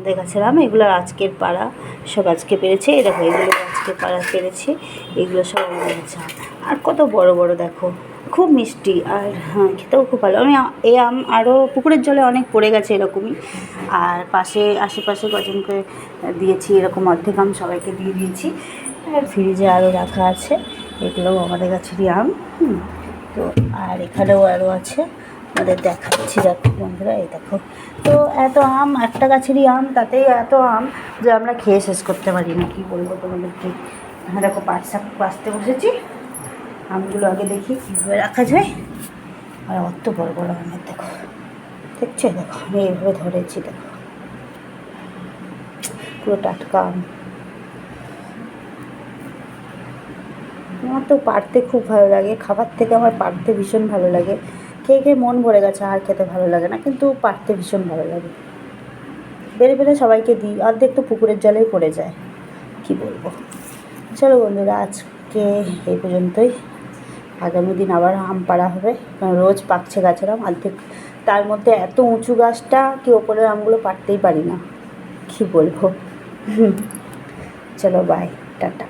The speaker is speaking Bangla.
আমাদের গাছের আম, এগুলো আজকের পাড়া, সব আজকে পেরেছে। এই দেখো এগুলো আজকে পাড়া পেরেছি, এগুলো সব আমাদের গাছে আম। আর কত বড় বড় দেখো, খুব মিষ্টি, আর হ্যাঁ খেতেও খুব ভালো। আমি এই আম আরও পুকুরের জলে অনেক পড়ে গেছে এরকমই, আর আশেপাশে কজনকে দিয়েছি, এরকম অর্ধেক আম সবাইকে দিয়ে দিয়েছি। আর ফ্রিজে আরও রাখা আছে, এগুলোও আমাদের গাছেরই আম। তো আর এখানেও আরও আছে, আমাদের দেখাচ্ছি, দেখো বন্ধুরা, এই দেখো। তো এত আম, একটা গাছেরই আম, তাতেই এত আম যে আমরা খেয়ে শেষ করতে পারি না, কী বলবো তোমাদেরকে। হ্যাঁ দেখো বাঁচতে বসেছি, আমগুলো আগে দেখি কীভাবে রাখা যায়। আর অত বড় বড় আমের দেখো, দেখছো, দেখো আমি এইভাবে ধরেছি, দেখো পুরো টাটকা আম। আমার তো পাড়তে খুব ভালো লাগে, খাবার থেকে আমার পাড়তে ভীষণ ভালো লাগে। খেয়ে খেয়ে মন ভরে গেছে, আর খেতে ভালো লাগে না, কিন্তু পাড়তে ভীষণ ভালো লাগে। বেড়ে বেড়ে সবাইকে দিই, অর্ধেক তো পুকুরের জলেই পড়ে যায়, কি বলবো। চলো বন্ধুরা, আজকে এই পর্যন্তই। আগামী দিন আবার আম পাড়া হবে, কারণ রোজ পাকছে গাছের আম অর্ধেক, তার মধ্যে এত উঁচু গাছটা কি ওপরের আমগুলো পাড়তেই পারি না, কি বলবো। চলো বাই, টাটা।